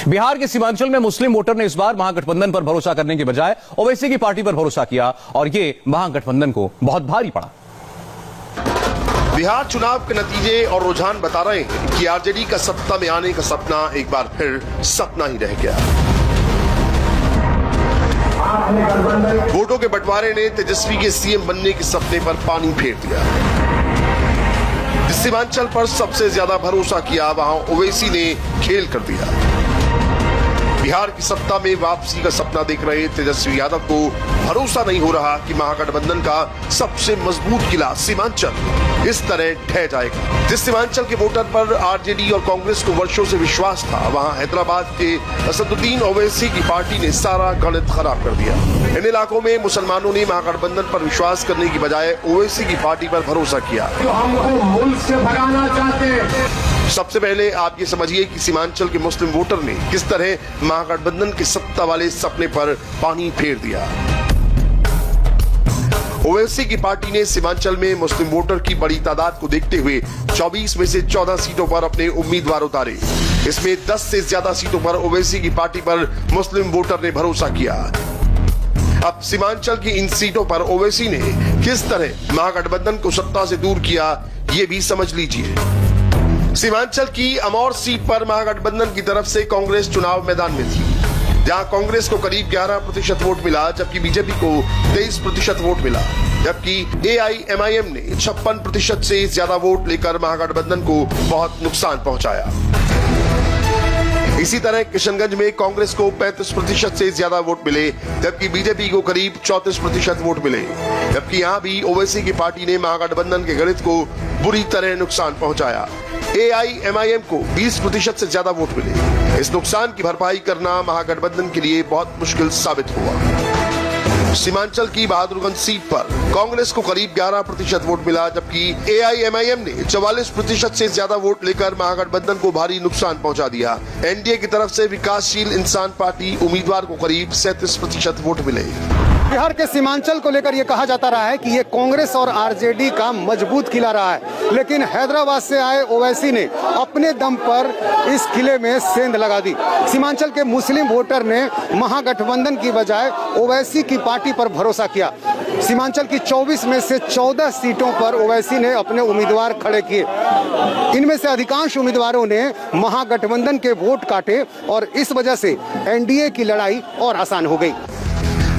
बिहार के सीमांचल में मुस्लिम वोटर ने इस बार महागठबंधन पर भरोसा करने के बजाय ओवैसी की पार्टी पर भरोसा किया और ये महागठबंधन को बहुत भारी पड़ा। बिहार चुनाव के नतीजे और रुझान बता रहे हैं कि आरजेडी का सत्ता में आने का सपना एक बार फिर सपना ही रह गया। वोटों के बंटवारे ने तेजस्वी के सीएम बनने के सपने पर पानी फेर दिया। जिस सीमांचल पर सबसे ज्यादा भरोसा किया वहां ओवैसी ने खेल कर दिया। बिहार की सत्ता में वापसी का सपना देख रहे तेजस्वी यादव को भरोसा नहीं हो रहा कि महागठबंधन का सबसे मजबूत किला सीमांचल इस तरह ढह जाएगा। जिस सीमांचल के वोटर पर आरजेडी और कांग्रेस को वर्षों से विश्वास था, वहां हैदराबाद के असदुद्दीन ओवैसी की पार्टी ने सारा गणित खराब कर दिया। इन इलाकों में मुसलमानों ने महागठबंधन पर विश्वास करने की बजाय ओवैसी की पार्टी पर भरोसा किया। जो हमको मुल्क से भगाना चाहते हैं। सबसे पहले आप ये समझिए कि सीमांचल के मुस्लिम वोटर ने किस तरह महागठबंधन के सत्ता वाले सपने पर पानी फेर दिया। ओवैसी की पार्टी ने सीमांचल में मुस्लिम वोटर की बड़ी तादाद को देखते हुए 24 में से 14 सीटों पर अपने उम्मीदवार उतारे। इसमें 10 से ज्यादा सीटों पर ओवैसी की पार्टी पर मुस्लिम वोटर ने भरोसा किया। अब सीमांचल की इन सीटों पर ओवैसी ने किस तरह महागठबंधन को सत्ता से दूर किया, ये भी समझ लीजिए। सीमांचल की अमौर सीट पर महागठबंधन की तरफ से कांग्रेस चुनाव मैदान में थी, जहां कांग्रेस को करीब 11% वोट मिला, जबकि बीजेपी को 23% वोट मिला। जबकि एआईएमआईएम ने 56% से ज्यादा वोट लेकर महागठबंधन को बहुत नुकसान पहुंचाया। इसी तरह किशनगंज में कांग्रेस को 35% से ज्यादा वोट मिले, जबकि बीजेपी को करीब 34% वोट मिले। जबकि यहां भी ओवैसी की पार्टी ने महागठबंधन के गणित को बुरी तरह नुकसान पहुंचाया। एआईएमआईएम को 20% से ज्यादा वोट मिले। इस नुकसान की भरपाई करना महागठबंधन के लिए बहुत मुश्किल साबित हुआ। सीमांचल की बहादुरगंज सीट पर कांग्रेस को करीब 11% वोट मिला, जबकि एआईएमआईएम ने 44% से ज्यादा वोट लेकर महागठबंधन को भारी नुकसान पहुंचा दिया। एनडीए की तरफ से विकासशील इंसान पार्टी उम्मीदवार को करीब 37% वोट मिले। बिहार के सीमांचल को लेकर ये कहा जाता रहा है कि ये कांग्रेस और आरजेडी का मजबूत किला रहा है, लेकिन हैदराबाद से आए ओवैसी ने अपने दम पर इस किले में सेंध लगा दी। सीमांचल के मुस्लिम वोटर ने महागठबंधन की बजाय ओवैसी की पार्टी पर भरोसा किया। सीमांचल की 24 में से 14 सीटों पर ओवैसी ने अपने उम्मीदवार खड़े किए। इनमें से अधिकांश उम्मीदवारों ने महागठबंधन के वोट काटे और इस वजह से एनडीए की लड़ाई और आसान हो गई।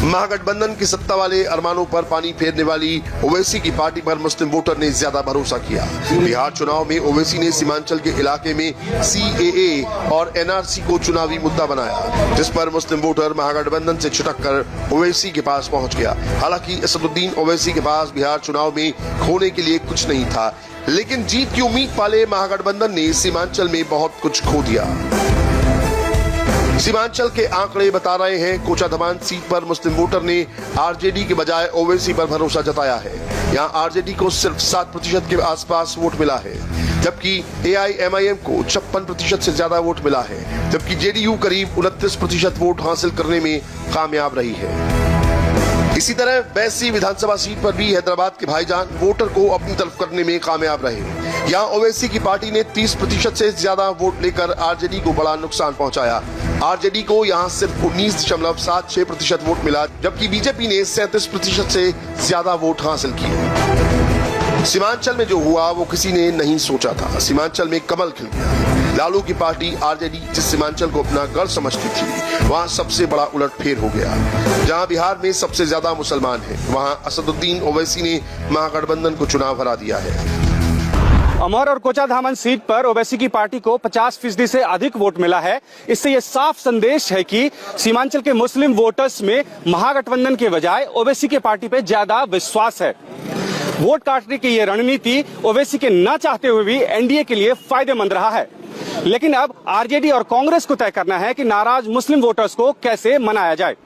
महागठबंधन की सत्ता वाले अरमानों पर पानी फेरने वाली ओवैसी की पार्टी पर मुस्लिम वोटर ने ज्यादा भरोसा किया। बिहार चुनाव में ओवैसी ने सीमांचल के इलाके में सीएए और एनआरसी को चुनावी मुद्दा बनाया, जिस पर मुस्लिम वोटर महागठबंधन से छिटक कर ओवैसी के पास पहुंच गया। हालांकि असदुद्दीन ओवैसी के पास बिहार चुनाव में खोने के लिए कुछ नहीं था, लेकिन जीत की उम्मीद पाले महागठबंधन ने सीमांचल में बहुत कुछ खो दिया। सीमांचल के आंकड़े बता रहे हैं, कोचाधमान सीट पर मुस्लिम वोटर ने आरजेडी के बजाय ओवैसी पर भरोसा जताया है। यहां आरजेडी को सिर्फ 7% के आसपास वोट मिला है, जबकि एआईएमआईएम को 56% से ज्यादा वोट मिला है, जबकि जेडीयू करीब 29% वोट हासिल करने में कामयाब रही है। इसी तरह बैसी विधानसभा सीट पर भी हैदराबाद के भाईजान वोटर को अपनी तरफ करने में कामयाब रहे। यहाँ ओवैसी की पार्टी ने 30% से ज्यादा वोट लेकर आरजेडी को बड़ा नुकसान पहुंचाया। आरजेडी को यहाँ सिर्फ 19.76% वोट मिला, जबकि बीजेपी ने 37% से ज्यादा वोट हासिल किए। सीमांचल में जो हुआ वो किसी ने नहीं सोचा था। सीमांचल में कमल खिल गया। लालू की पार्टी आरजेडी जिस सीमांचल को अपना गढ़ समझती थी, वहाँ सबसे बड़ा उलटफेर हो गया। जहाँ बिहार में सबसे ज्यादा मुसलमान हैं, वहाँ असदुद्दीन ओवैसी ने महागठबंधन को चुनाव हरा दिया है। अमर और कोचाधामन सीट पर ओवैसी की पार्टी को 50% से अधिक वोट मिला है। इससे ये साफ संदेश है कि सीमांचल के मुस्लिम वोटर्स में महागठबंधन के बजाय ओवैसी की पार्टी पे ज्यादा विश्वास है। वोट काटने की ये रणनीति ओवैसी के न चाहते हुए भी एनडीए के लिए फायदेमंद रहा है। लेकिन अब आरजेडी और कांग्रेस को तय करना है कि नाराज मुस्लिम वोटर्स को कैसे मनाया जाए।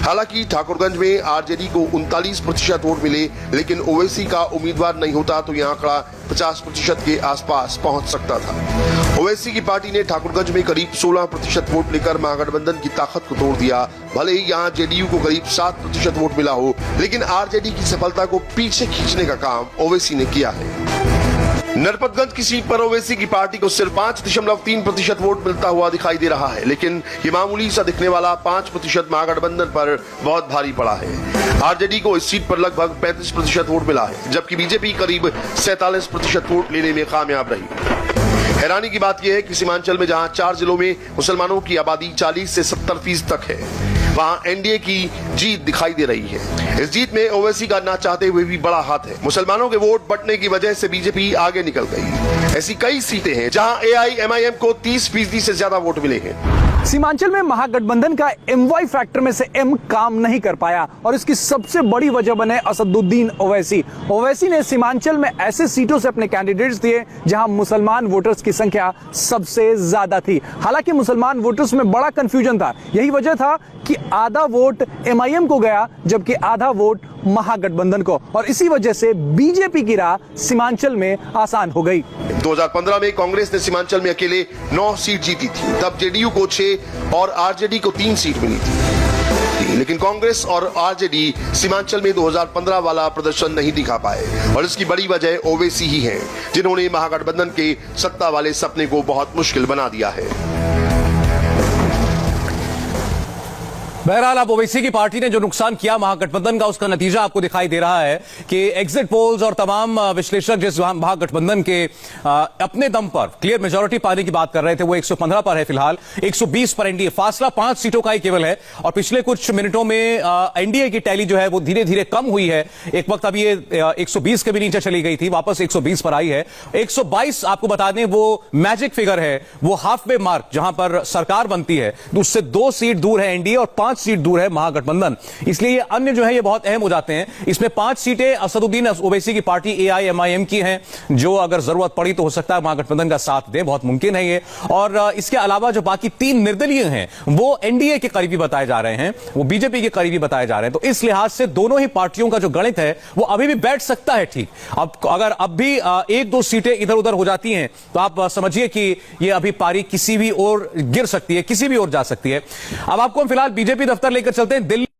हालांकि ठाकुरगंज में आरजेडी को 39% वोट मिले, लेकिन ओवैसी का उम्मीदवार नहीं होता तो यह आंकड़ा 50% के आसपास पहुंच सकता था। ओवैसी की पार्टी ने ठाकुरगंज में करीब 16% वोट लेकर महागठबंधन की ताकत को तोड़ दिया। भले ही यहाँ जेडीयू को करीब 7% वोट मिला हो, लेकिन आरजेडी की सफलता को पीछे खींचने का काम ओवैसी ने किया है। नरपतगंज की सीट पर ओवैसी की पार्टी को सिर्फ 5.3% वोट मिलता हुआ दिखाई दे रहा है, लेकिन ये मामूली सा दिखने वाला 5% महागठबंधन पर बहुत भारी पड़ा है। आरजेडी को इस सीट पर लगभग 35% वोट मिला है, जबकि बीजेपी करीब 47% वोट लेने में कामयाब रही। हैरानी की बात यह है कि सीमांचल में जहां 4 जिलों में मुसलमानों की आबादी 40 से 70% तक है, वहां एनडीए की जीत दिखाई दे रही है। इस जीत में ओवैसी का ना चाहते हुए भी बड़ा हाथ है। मुसलमानों के वोट बंटने की वजह से बीजेपी आगे निकल गई। ऐसी कई सीटें हैं जहां एआईएमआईएम को 30% से ज्यादा वोट मिले हैं। सीमांचल में महागठबंधन का एमवाई फैक्टर में से एम काम नहीं कर पाया और इसकी सबसे बड़ी वजह बने असदुद्दीन ओवैसी। ओवैसी ने सीमांचल में ऐसे सीटों से अपने कैंडिडेट्स दिए जहां मुसलमान वोटर्स की संख्या सबसे ज्यादा थी। हालांकि मुसलमान वोटर्स में बड़ा कंफ्यूजन था। यही वजह था कि आधा वोट एमआईएम को गया जबकि आधा वोट महागठबंधन को, और इसी वजह से बीजेपी की राह सीमांचल में आसान हो गई। 2015 में कांग्रेस ने सीमांचल में अकेले 9 सीट जीती थी। तब जेडीयू को 6 और आरजेडी को 3 सीट मिली थी, लेकिन कांग्रेस और आरजेडी सीमांचल में 2015 वाला प्रदर्शन नहीं दिखा पाए, और इसकी बड़ी वजह ओवैसी ही है, जिन्होंने महागठबंधन के सत्ता वाले सपने को बहुत मुश्किल बना दिया है। बहरहाल अब ओवैसी की पार्टी ने जो नुकसान किया महागठबंधन का, उसका नतीजा आपको दिखाई दे रहा है कि एग्जिट पोल्स और तमाम विश्लेषक जिस महागठबंधन के अपने दम पर क्लियर मेजॉरिटी पाने की बात कर रहे थे, वो 115 पर है फिलहाल। 120 पर एनडीए, फासला 5 सीटों का ही केवल है। और पिछले कुछ मिनटों में एनडीए की टैली जो है वो धीरे धीरे कम हुई है। एक वक्त अब ये 120 के भी नीचे चली गई थी, वापस 120 पर आई है। 122 आपको बता दें वो मैजिक फिगर है, वो हाफ वे मार्क जहां पर सरकार बनती है, उससे 2 सीट दूर है एनडीए और 5 सीट दूर है महागठबंधन। इसलिए ये अन्य जो है ये बहुत अहम हो जाते हैं। इसमें 5 सीटें असदुद्दीन ओवैसी की पार्टी एआईएमआईएम की हैं, जो अगर जरूरत पड़ी तो हो सकता है महागठबंधन का साथ दे, बहुत मुमकिन है ये। और इसके अलावा जो बाकी 3 निर्दलीय हैं वो एनडीए के करीबी बताए जा रहे हैं, वो बीजेपी के करीबी बताए जा रहे हैं। तो इस लिहाज से दोनों ही पार्टियों का जो गणित है वो अभी भी बैठ सकता है ठीक। अब अगर अब भी 1-2 सीटें इधर उधर हो जाती हैं तो आप समझिए कि ये अभी पारी किसी भी ओर गिर सकती है, किसी भी ओर जा सकती है। अब आपको हम फिलहाल बीजेपी दफ्तर लेकर चलते हैं दिल्ली।